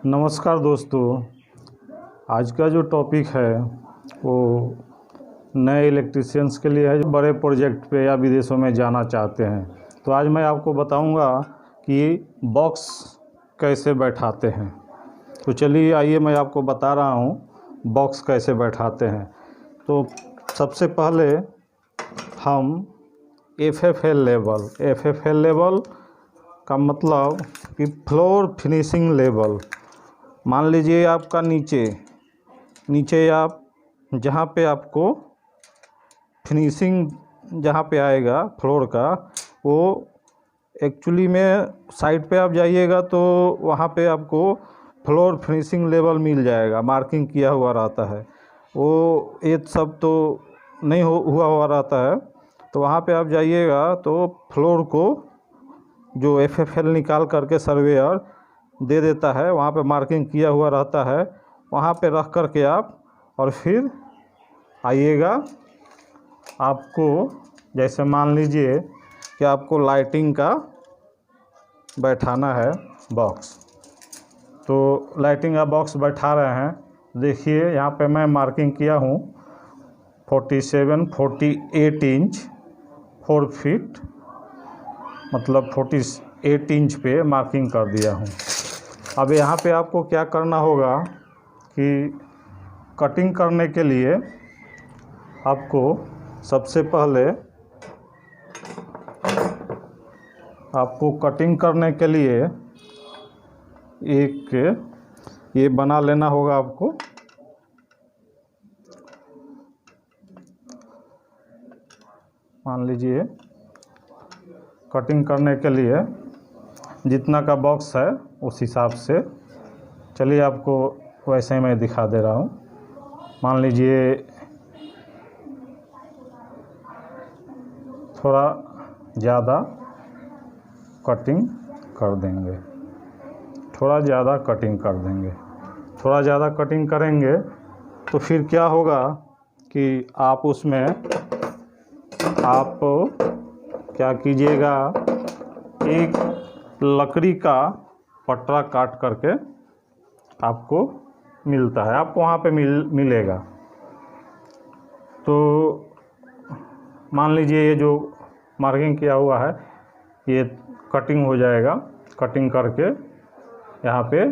नमस्कार दोस्तों। आज का जो टॉपिक है वो नए इलेक्ट्रीशियंस के लिए है जो बड़े प्रोजेक्ट पे या विदेशों में जाना चाहते हैं। तो आज मैं आपको बताऊंगा कि बॉक्स कैसे बैठाते हैं। तो चलिए आइए मैं आपको बता रहा हूँ बॉक्स कैसे बैठाते हैं। तो सबसे पहले हम FFL लेवल का मतलब कि फ्लोर फिनिशिंग लेवल। मान लीजिए आपका नीचे आप जहाँ पे आपको फिनिशिंग जहाँ पे आएगा फ्लोर का, वो एक्चुअली में साइड पे आप जाइएगा तो वहाँ पे आपको फ्लोर फिनिशिंग लेवल मिल जाएगा, मार्किंग किया हुआ रहता है। वो ये सब तो नहीं हुआ रहता है। तो वहाँ पे आप जाइएगा तो फ्लोर को जो FFL निकाल करके सर्वेयर दे देता है, वहाँ पे मार्किंग किया हुआ रहता है। वहाँ पे रख कर के आप और फिर आइएगा। आपको जैसे मान लीजिए कि आपको लाइटिंग का बैठाना है बॉक्स, तो लाइटिंग का बॉक्स बैठा रहे हैं। देखिए यहाँ पे मैं मार्किंग किया हूँ 48 इंच 4 फीट, मतलब 48 इंच पे मार्किंग कर दिया हूँ। अब यहाँ पे आपको क्या करना होगा कि कटिंग करने के लिए आपको सबसे पहले कटिंग करने के लिए एक ये बना लेना होगा आपको। मान लीजिए कटिंग करने के लिए जितना का बॉक्स है उस हिसाब से, चलिए आपको वैसे ही मैं दिखा दे रहा हूँ। मान लीजिए थोड़ा ज़्यादा कटिंग कर देंगे, थोड़ा ज़्यादा कटिंग करेंगे तो फिर क्या होगा कि आप उसमें आप क्या कीजिएगा, एक लकड़ी का पटरा काट करके आपको मिलता है, आपको वहाँ पे मिलेगा। तो मान लीजिए ये जो मार्किंग किया हुआ है ये कटिंग हो जाएगा। कटिंग करके यहाँ पे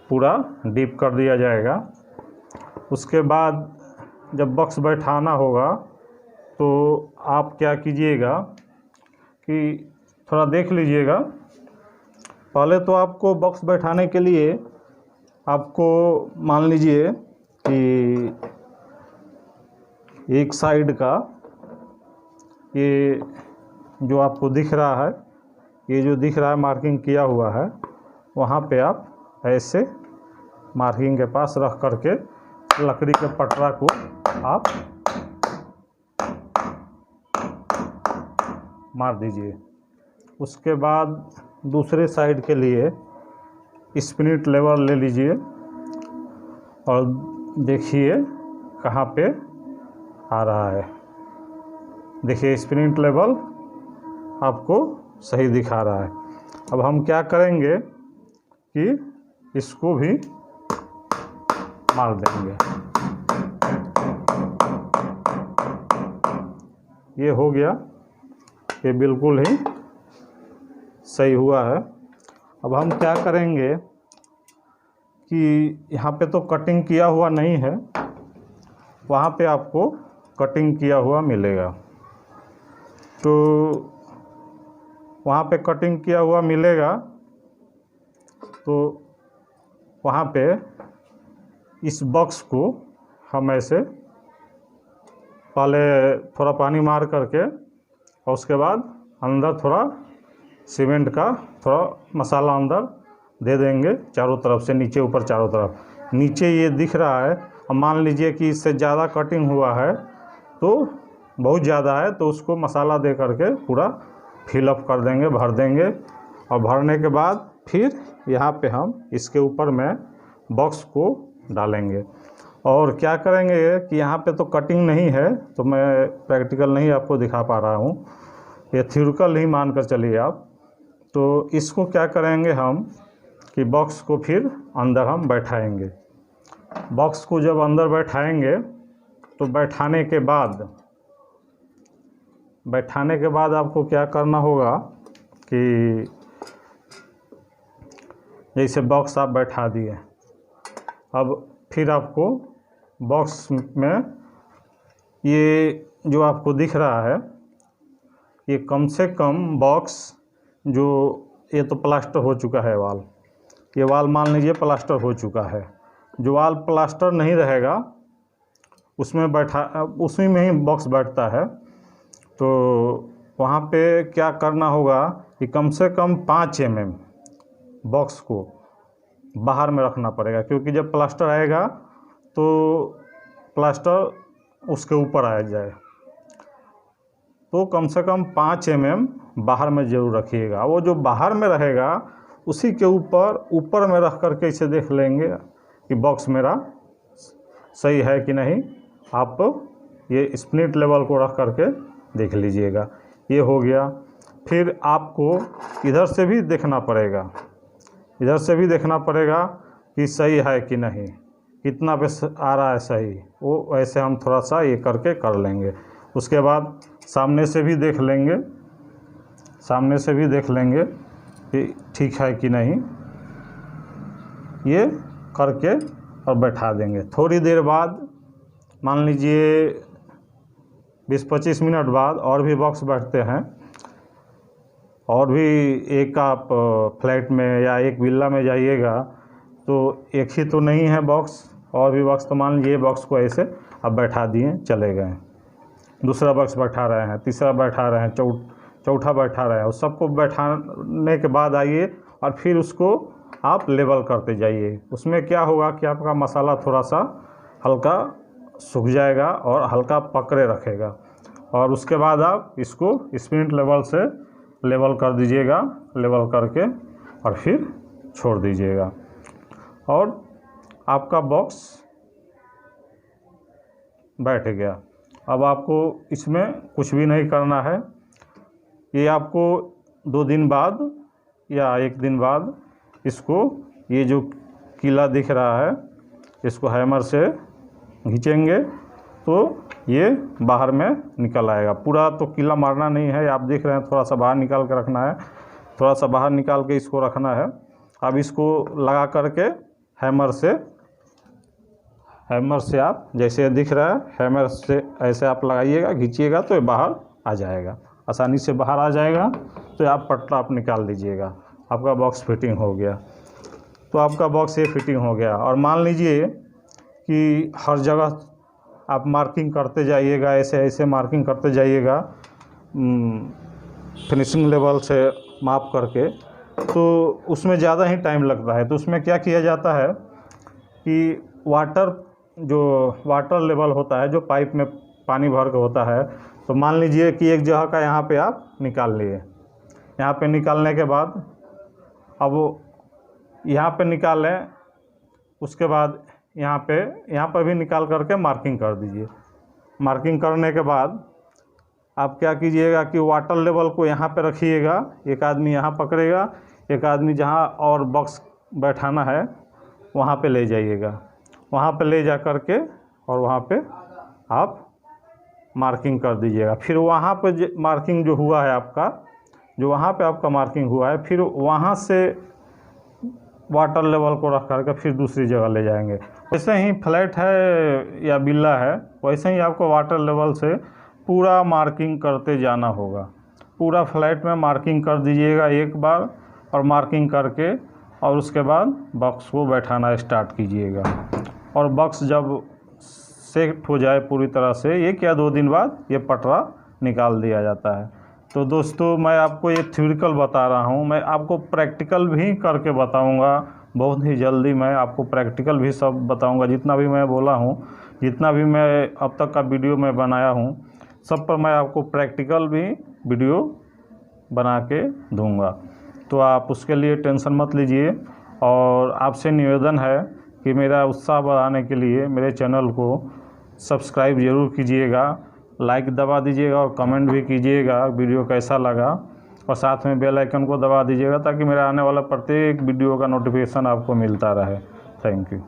पूरा डीप कर दिया जाएगा। उसके बाद जब बॉक्स बैठाना होगा तो आप क्या कीजिएगा कि थोड़ा देख लीजिएगा। पहले तो आपको बॉक्स बैठाने के लिए आपको मान लीजिए कि एक साइड का ये जो आपको दिख रहा है, ये जो दिख रहा है मार्किंग किया हुआ है, वहाँ पे आप ऐसे मार्किंग के पास रख करके लकड़ी के पटरा को आप मार दीजिए। उसके बाद दूसरे साइड के लिए स्पिरिट लेवल ले लीजिए और देखिए कहाँ पे आ रहा है। देखिए स्पिरिट लेवल आपको सही दिखा रहा है। अब हम क्या करेंगे कि इसको भी मार देंगे। ये हो गया, ये बिल्कुल ही सही हुआ है। अब हम क्या करेंगे कि यहाँ पे तो कटिंग किया हुआ नहीं है, वहाँ पे आपको कटिंग किया हुआ मिलेगा। तो वहाँ पे कटिंग किया हुआ मिलेगा, तो वहाँ पे इस बॉक्स को हम ऐसे पहले थोड़ा पानी मार करके और उसके बाद अंदर थोड़ा सीमेंट का थोड़ा मसाला अंदर दे देंगे चारों तरफ से, नीचे ऊपर चारों तरफ। नीचे ये दिख रहा है, अब मान लीजिए कि इससे ज़्यादा कटिंग हुआ है तो बहुत ज़्यादा है, तो उसको मसाला दे करके पूरा फिलअप कर देंगे, भर देंगे। और भरने के बाद फिर यहाँ पे हम इसके ऊपर में बॉक्स को डालेंगे। और क्या करेंगे कि यहाँ पे तो कटिंग नहीं है तो मैं प्रैक्टिकल नहीं आपको दिखा पा रहा हूँ, ये थ्योरिकल ही मान कर चलिए आप। तो इसको क्या करेंगे हम कि बॉक्स को फिर अंदर हम बैठाएंगे। बॉक्स को जब अंदर बैठाएंगे तो बैठाने के बाद आपको क्या करना होगा कि जैसे बॉक्स आप बैठा दिए, अब फिर आपको बॉक्स में ये जो आपको दिख रहा है, ये कम से कम बॉक्स जो ये तो प्लास्टर हो चुका है वाल, ये वाल मान लीजिए प्लास्टर हो चुका है। जो वाल प्लास्टर नहीं रहेगा उसी में ही बॉक्स बैठता है। तो वहाँ पे क्या करना होगा कि कम से कम 5 mm बॉक्स को बाहर में रखना पड़ेगा, क्योंकि जब प्लास्टर आएगा तो प्लास्टर उसके ऊपर आ जाए। तो कम से कम 5 mm बाहर में ज़रूर रखिएगा। वो जो बाहर में रहेगा उसी के ऊपर में रख करके इसे देख लेंगे कि बॉक्स मेरा सही है कि नहीं। आप ये स्प्लिट लेवल को रख करके देख लीजिएगा। ये हो गया। फिर आपको इधर से भी देखना पड़ेगा कि सही है कि नहीं, कितना पे आ रहा है सही। वो वैसे हम थोड़ा सा ये करके कर लेंगे। उसके बाद सामने से भी देख लेंगे कि ठीक है कि नहीं। ये करके और बैठा देंगे। थोड़ी देर बाद, मान लीजिए 20-25 मिनट बाद और भी बॉक्स बैठते हैं। और भी एक आप फ्लैट में या एक विला में जाइएगा तो एक ही तो नहीं है बॉक्स, और भी बॉक्स। तो मान लीजिए बॉक्स को ऐसे अब बैठा दिए, चले गए। दूसरा बॉक्स बैठा रहे हैं, तीसरा बैठा रहे हैं, चौथा बैठा रहे हैं। उस सबको बैठाने के बाद आइए और फिर उसको आप लेवल करते जाइए। उसमें क्या होगा कि आपका मसाला थोड़ा सा हल्का सूख जाएगा और हल्का पकड़े रखेगा। और उसके बाद आप इसको स्प्लिट लेवल से लेवल कर दीजिएगा, लेवल करके और फिर छोड़ दीजिएगा। और आपका बॉक्स बैठ गया। अब आपको इसमें कुछ भी नहीं करना है। ये आपको 2 दिन बाद या 1 दिन बाद इसको, ये जो कीला दिख रहा है, इसको हैमर से खींचेंगे तो ये बाहर में निकल आएगा। पूरा तो कीला मारना नहीं है, आप देख रहे हैं, थोड़ा सा बाहर निकाल के रखना है, थोड़ा सा बाहर निकाल के इसको रखना है। अब इसको लगा करके हैमर से आप, जैसे दिख रहा है, हैमर से ऐसे आप लगाइएगा, खींचिएगा तो ये बाहर आ जाएगा, आसानी से बाहर आ जाएगा। तो आप पट्टा आप निकाल लीजिएगा, आपका बॉक्स फिटिंग हो गया। तो आपका बॉक्स ये फिटिंग हो गया। और मान लीजिए कि हर जगह आप मार्किंग करते जाइएगा, ऐसे मार्किंग करते जाइएगा फिनिशिंग लेवल से माप करके, तो उसमें ज़्यादा ही टाइम लगता है। तो उसमें क्या किया जाता है कि वाटर लेवल होता है, जो पाइप में पानी भर के होता है। तो मान लीजिए कि एक जगह का यहाँ पे आप निकाल लिए। यहाँ पे निकालने के बाद अब यहाँ पे निकालें, उसके बाद यहाँ पर भी निकाल करके मार्किंग कर दीजिए। मार्किंग करने के बाद आप क्या कीजिएगा कि वाटर लेवल को यहाँ पे रखिएगा। एक आदमी यहाँ पकड़ेगा, एक आदमी जहाँ और बॉक्स बैठाना है वहाँ पे ले जाइएगा। वहाँ पे ले जा करके और वहाँ पे आप मार्किंग कर दीजिएगा। फिर वहाँ पे मार्किंग जो हुआ है आपका, जो वहाँ पे आपका मार्किंग हुआ है, फिर वहाँ से वाटर लेवल को रख करके फिर दूसरी जगह ले जाएंगे। वैसे ही फ्लैट है या बिल्ला है, वैसे ही आपको वाटर लेवल से पूरा मार्किंग करते जाना होगा। पूरा फ्लैट में मार्किंग कर दीजिएगा एक बार, और मार्किंग करके और उसके बाद बॉक्स को बैठाना स्टार्ट कीजिएगा। और बॉक्स जब सेट हो जाए पूरी तरह से, 1 या 2 दिन बाद ये पटरा निकाल दिया जाता है। तो दोस्तों, मैं आपको ये थ्योरिकल बता रहा हूँ, मैं आपको प्रैक्टिकल भी करके बताऊँगा। बहुत ही जल्दी मैं आपको प्रैक्टिकल भी सब बताऊँगा। जितना भी मैं बोला हूँ, जितना भी मैं अब तक का वीडियो मैं बनाया हूँ, सब पर मैं आपको प्रैक्टिकल भी वीडियो बना के दूँगा। तो आप उसके लिए टेंशन मत लीजिए। और आपसे निवेदन है कि मेरा उत्साह बढ़ाने के लिए मेरे चैनल को सब्सक्राइब ज़रूर कीजिएगा, लाइक दबा दीजिएगा और कमेंट भी कीजिएगा वीडियो कैसा लगा। और साथ में बेल आइकन को दबा दीजिएगा ताकि मेरा आने वाला प्रत्येक वीडियो का नोटिफिकेशन आपको मिलता रहे। Thank you.